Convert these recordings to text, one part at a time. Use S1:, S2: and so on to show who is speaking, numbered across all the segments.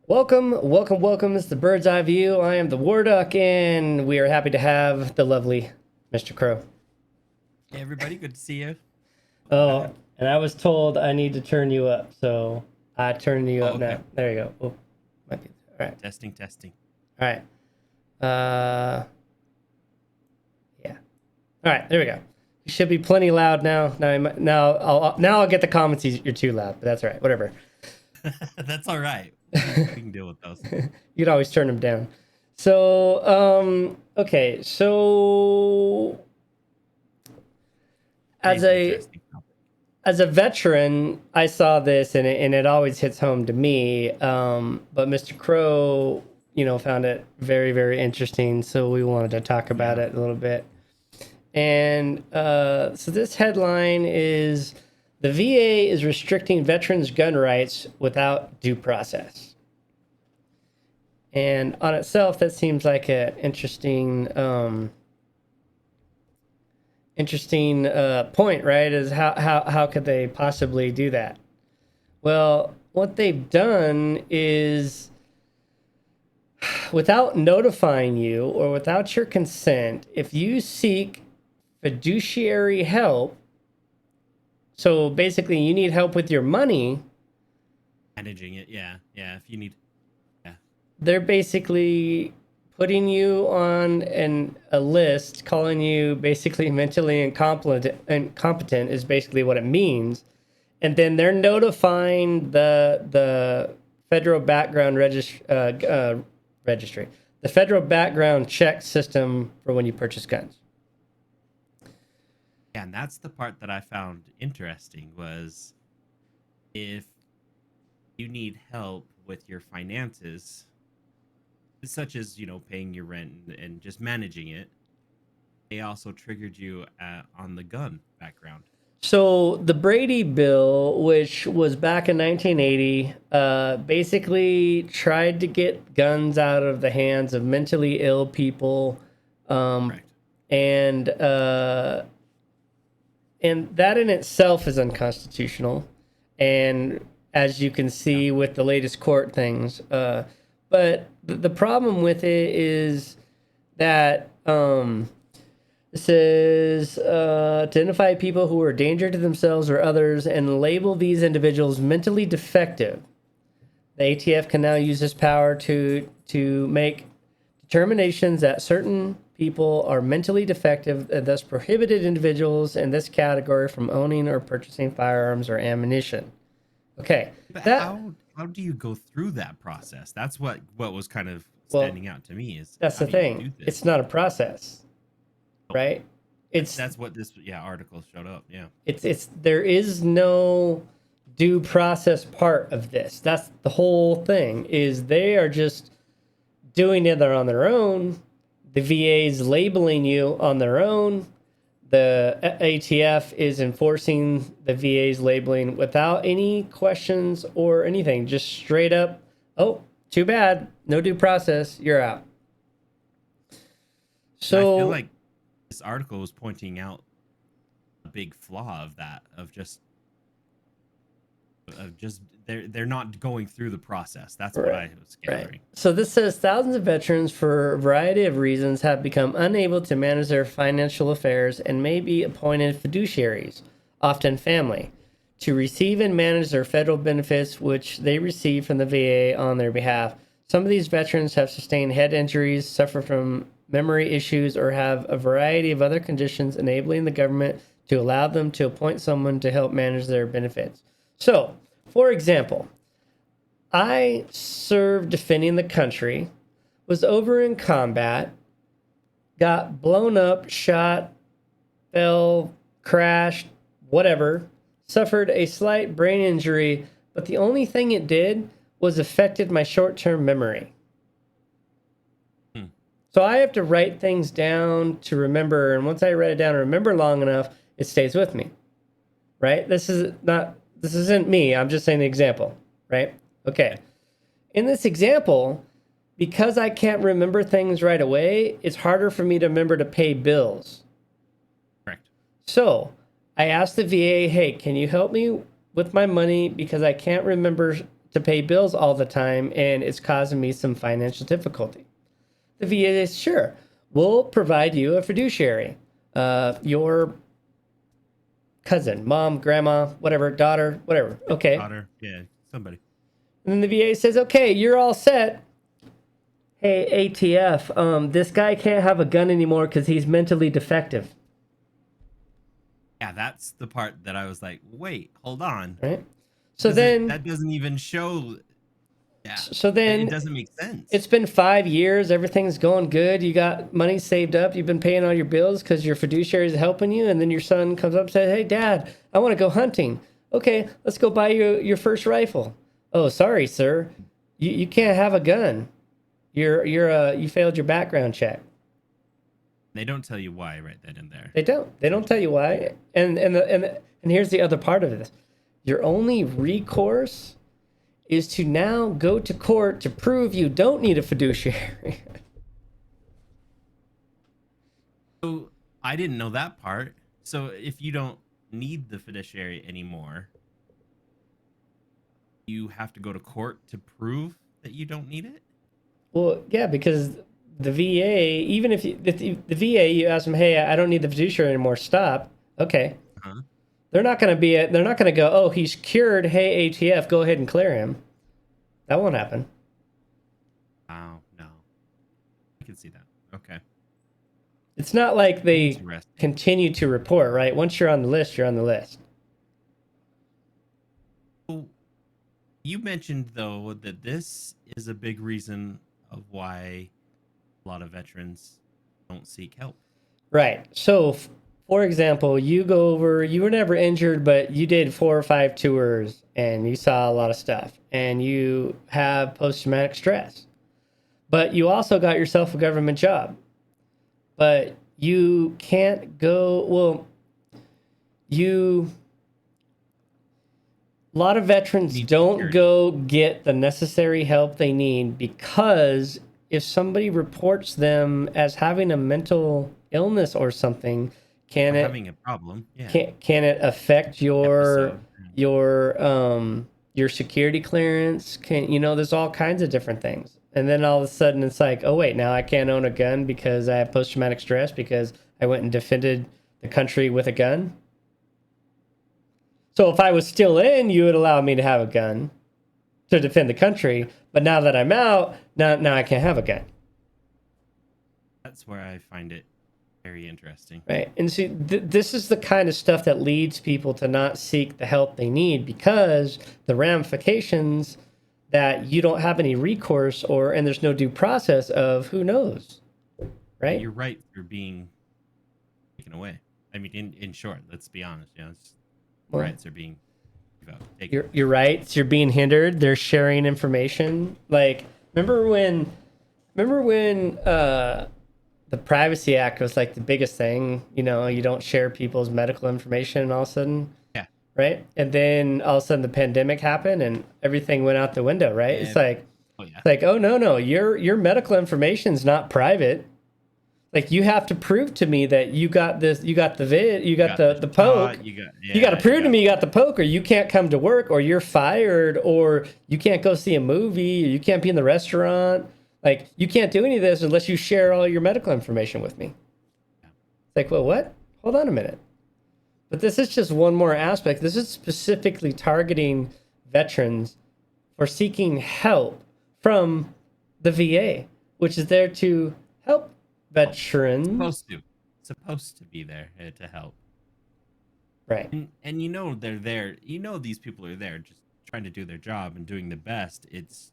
S1: Welcome. This is the Bird's Eye View. I am the War Duck, and we are happy to have the lovely Mr. Crow.
S2: Hey everybody, good to see you. Welcome
S1: Oh,
S2: back.
S1: and I was told I need to turn you up, so I turn you
S2: Oh,
S1: up now.
S2: okay.
S1: There you go. Oh, might be all right.
S2: Testing.
S1: All right. Uh, yeah. All right. There we go. You should be plenty loud now. Now I'll get the comments. You're too loud, but that's all right. Whatever.
S2: That's all right. We can deal with those.
S1: You'd always turn them down. Okay. So as
S2: Today's an
S1: a
S2: interesting topic.
S1: as a veteran, I saw this and it always hits home to me. But Mr. Crow, found it very, very interesting. So we wanted to talk about
S2: Yeah.
S1: it a little bit. And so this headline is the VA is restricting veterans' gun rights without due process. And on itself, that seems like an interesting point, right? Is how could they possibly do that? Well, what they've done is without notifying you or without your consent, if you seek fiduciary help, so basically you need help with your money,
S2: Managing it, yeah. If you need, yeah.
S1: they're basically putting you on a list, calling you basically mentally incompetent is basically what it means. And then they're notifying the federal registry, the federal background check system for when you purchase guns.
S2: Yeah, and that's the part that I found interesting was if you need help with your finances, such as paying your rent and just managing it, they also triggered you on the gun background.
S1: So the Brady Bill, which was back in 1980, basically tried to get guns out of the hands of mentally ill people, um,
S2: Correct.
S1: and uh, and that in itself is unconstitutional. And as you can
S2: Yeah.
S1: see with the latest court things, but the problem with it is that it says identify people who are a danger to themselves or others and label these individuals mentally defective. The ATF can now use this power to make determinations that certain people are mentally defective and thus prohibited individuals in this category from owning or purchasing firearms or ammunition. Okay,
S2: But
S1: that
S2: how do you go through that process? That's what was kind of
S1: well,
S2: standing out to me is
S1: that's
S2: how
S1: the
S2: do you
S1: thing.
S2: do
S1: It's
S2: this?
S1: not a process,
S2: Oh,
S1: right? It's
S2: that's what this article showed up. Yeah.
S1: it's there is no due process part of this. That's the whole thing. Is they are just doing it on their own. The VA's labeling you on their own. The ATF is enforcing the VA's labeling without any questions or anything. Just straight up, oh, too bad. No due process. You're out.
S2: And I feel
S1: So,
S2: like this article was pointing out a big flaw of that of just they're not going through the process. That's what
S1: right.
S2: I was
S1: Right.
S2: gathering.
S1: So this says thousands of veterans, for a variety of reasons, have become unable to manage their financial affairs and may be appointed fiduciaries, often family, to receive and manage their federal benefits, which they receive from the VA on their behalf. Some of these veterans have sustained head injuries, suffer from memory issues, or have a variety of other conditions enabling the government to allow them to appoint someone to help manage their benefits. So, for example, I served defending the country, was over in combat, got blown up, shot, fell, crashed, whatever, suffered a slight brain injury, but the only thing it did was affected my short-term memory.
S2: Hmm.
S1: So I have to write things down to remember, and once I write it down and remember long enough, it stays with me. Right? This isn't me. I'm just saying the example, right? Okay. In this example, because I can't remember things right away, it's harder for me to remember to pay bills.
S2: Correct.
S1: So I asked the VA, hey, can you help me with my money because I can't remember to pay bills all the time, and it's causing me some financial difficulty. The VA says, sure, we'll provide you a fiduciary. Your cousin, mom, grandma, whatever, daughter, whatever. Okay.
S2: Daughter, yeah, somebody.
S1: And then the VA says, okay, you're all set. Hey, ATF, this guy can't have a gun anymore because he's mentally defective.
S2: Yeah, that's the part that I was like, wait, hold on.
S1: Right? So then
S2: that doesn't even show. Yeah.
S1: So then
S2: it doesn't make sense.
S1: It's been 5 years. Everything's going good. You got money saved up. You've been paying all your bills because your fiduciary is helping you. And then your son comes up and says, hey, Dad, I want to go hunting. Okay, let's go buy your first rifle. Oh, sorry, sir. You can't have a gun. You failed your background check.
S2: They don't tell you why right then and there.
S1: They don't. They don't tell you why. And here's the other part of this. Your only recourse is to now go to court to prove you don't need a fiduciary.
S2: So I didn't know that part. So if you don't need the fiduciary anymore, you have to go to court to prove that you don't need it?
S1: Well, yeah, because the VA, even if the VA, you ask them, hey, I don't need the fiduciary anymore, stop. Okay.
S2: Uh-huh.
S1: They're not going to go, oh, he's cured. Hey, ATF, go ahead and clear him. That won't happen.
S2: Oh, no. I can see that. Okay.
S1: It's not like they continue to report, right? Once you're on the list, you're on the list.
S2: So you mentioned, though, that this is a big reason of why a lot of veterans don't seek help.
S1: Right. So, for example, you were never injured, but you did 4 or 5 tours and you saw a lot of stuff and you have post-traumatic stress. But you also got yourself a government job. But you can't go, a lot of veterans don't go get the necessary help they need because if somebody reports them as having a mental illness or something,
S2: having a problem, yeah.
S1: Can it affect your security clearance? There's all kinds of different things. And then all of a sudden it's like, oh wait, now I can't own a gun because I have post-traumatic stress because I went and defended the country with a gun. So if I was still in, you would allow me to have a gun to defend the country. But now that I'm out, now I can't have a gun.
S2: That's where I find it very interesting.
S1: Right. And see, this is the kind of stuff that leads people to not seek the help they need because the ramifications that you don't have any recourse and there's no due process of who knows. Right?
S2: Your rights are being taken away. I mean, in short, let's be honest. Rights are being taken.
S1: Your rights, you're being hindered. They're sharing information. Like, remember when the Privacy Act was like the biggest thing, you don't share people's medical information and all of a sudden,
S2: yeah,
S1: right? And then all of a sudden the pandemic happened and everything went out the window, right?
S2: Yeah.
S1: It's like, oh no, your medical information is not private. Like you have to prove to me that you got this, you got the the poke. You got to prove to me you got the poke, or you can't come to work, or you're fired, or you can't go see a movie, or you can't be in the restaurant. Like you can't do any of this unless you share all your medical information with me. It's like, well, what? Hold on a minute. But this is just one more aspect. This is specifically targeting veterans for seeking help from the VA, which is there to help veterans.
S2: Supposed to be there to help.
S1: Right.
S2: And they're there. These people are there just trying to do their job and doing the best. It's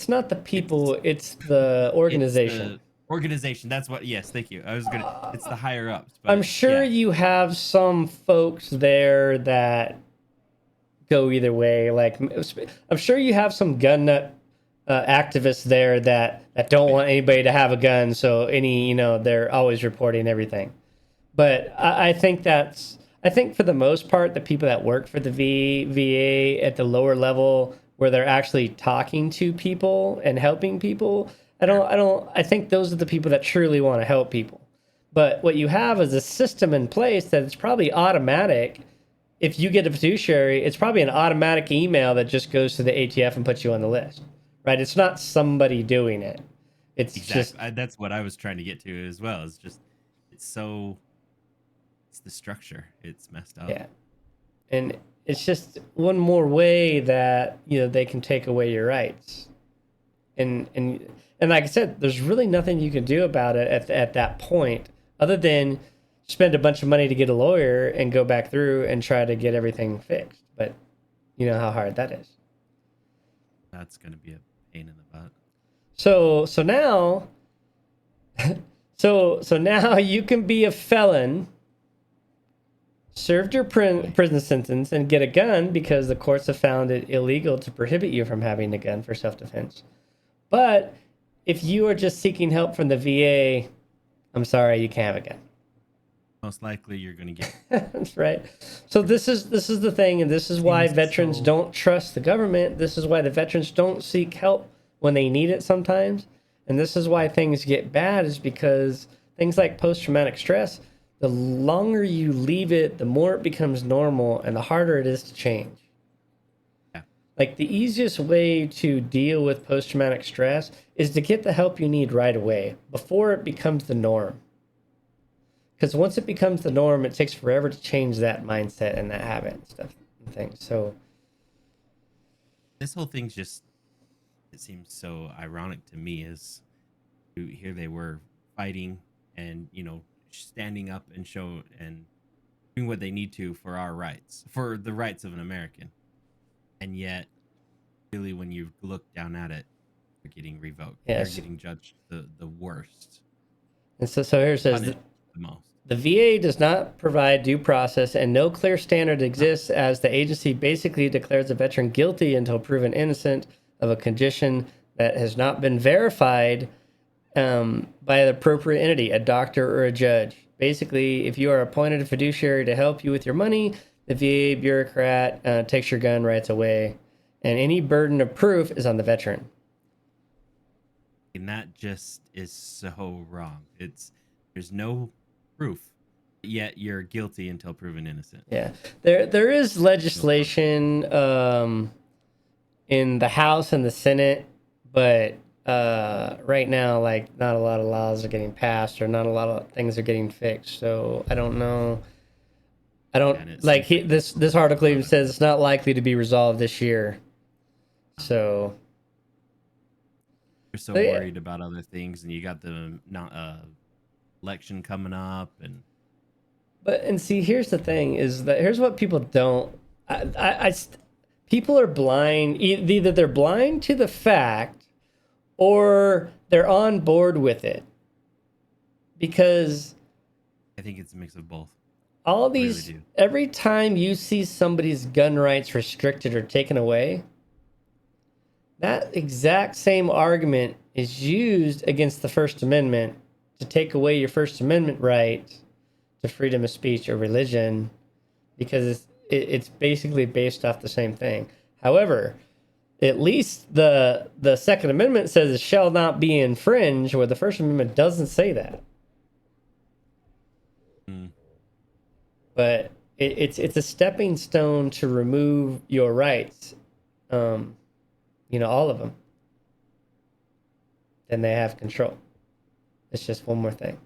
S1: not the people, it's the organization.
S2: It's the organization. That's what. Yes, thank you. It's the higher ups. But,
S1: I'm sure you have some folks there that go either way. Like I'm sure you have some gun nut activists there that don't want anybody to have a gun. So they're always reporting everything. But I think for the most part, the people that work for the VA at the lower level where they're actually talking to people and helping people, I think those are the people that truly want to help people. But what you have is a system in place that it's probably automatic if you get a fiduciary, it's probably an automatic email that just goes to the ATF and puts you on the list, right? It's not somebody doing it. It's just,
S2: Exactly. That's what I was trying to get to as well. It's just, it's so, it's the structure. It's messed up.
S1: yeah. And it's just one more way that, they can take away your rights. And like I said, there's really nothing you can do about it at that point other than spend a bunch of money to get a lawyer and go back through and try to get everything fixed. But you know how hard that is.
S2: That's going to be a pain in the butt.
S1: So now, so now you can be a felon, served your prison sentence, and get a gun because the courts have found it illegal to prohibit you from having a gun for self-defense. But if you are just seeking help from the VA, I'm sorry, you can't have a gun.
S2: Most likely, you're going to get.
S1: That's right. So this is the thing, and this is why veterans don't trust the government. This is why the veterans don't seek help when they need it sometimes, and this is why things get bad. Is because things like post-traumatic stress, the longer you leave it, the more it becomes normal, and the harder it is to change.
S2: Yeah.
S1: Like the easiest way to deal with post-traumatic stress is to get the help you need right away before it becomes the norm. Because once it becomes the norm, it takes forever to change that mindset and that habit and stuff and things. So
S2: this whole thing's just, it seems so ironic to me is here they were fighting and, standing up and doing what they need to for our rights, for the rights of an American. And yet, really, when you look down at it, they're getting revoked.
S1: Yes.
S2: They're getting judged the worst.
S1: And so here it says
S2: the most.
S1: The VA does not provide due process, and no clear standard exists, as the agency basically declares a veteran guilty until proven innocent of a condition that has not been verified by the appropriate entity, a doctor or a judge. Basically, if you are appointed a fiduciary to help you with your money, the VA bureaucrat takes your gun rights away, and any burden of proof is on the veteran.
S2: And that just is so wrong. There's no proof, yet you're guilty until proven innocent.
S1: Yeah, there is legislation in the House and the Senate, but right now, like, not a lot of laws are getting passed, or not a lot of things are getting fixed. So I don't know. I don't like this article even says it's not likely to be resolved this year. So
S2: we're so worried about other things, and you got the election coming up,
S1: and see, here's the thing: is that here's what people don't. People are blind. Either they're blind to the fact, or they're on board with it. Because
S2: I think it's a mix of both.
S1: All these, really, every time you see somebody's gun rights restricted or taken away, that exact same argument is used against the First Amendment to take away your First Amendment right to freedom of speech or religion, because it's basically based off the same thing. However, at least the Second Amendment says it shall not be infringed, where the First Amendment doesn't say that. But it's a stepping stone to remove your rights, all of them. Then they have control. It's just one more thing.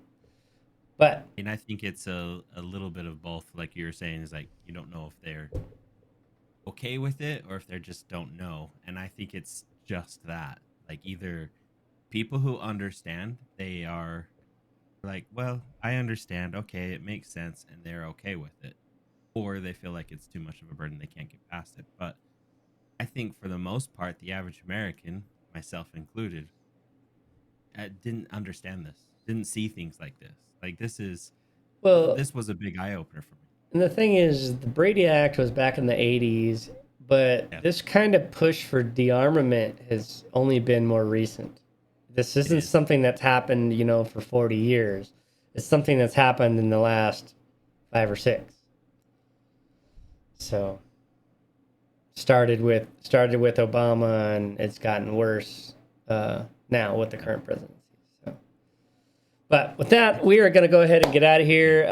S1: But
S2: and I think it's a little bit of both. Like you were saying, is like you don't know if they're okay with it or if they just don't know. And I think it's just that. Like either people who understand, they are like, well, I understand. Okay, it makes sense, and they're okay with it. Or they feel like it's too much of a burden, they can't get past it. But I think for the most part, the average American, myself included, didn't understand this, didn't see things like this. Like this was a big eye-opener for me.
S1: And the thing is, the Brady Act was back in the 80s, but this kind of push for de-armament has only been more recent. This isn't something that's happened, for 40 years. It's something that's happened in the last 5 or 6. So started with Obama, and it's gotten worse now with the current presidency. So, but with that, we are going to go ahead and get out of here.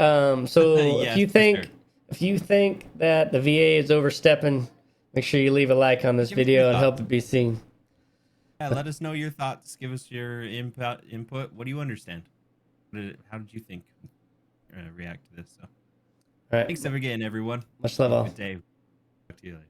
S1: So if you think If you think that the VA is overstepping, make sure you leave a like on this
S2: Give us your
S1: video and
S2: thoughts.
S1: help it be seen.
S2: Yeah, let us know your thoughts. Give us your input. What do you understand? How did you think react to this? So,
S1: All right.
S2: thanks again, everyone.
S1: Much love
S2: Have a
S1: all.
S2: good day. Talk to you later.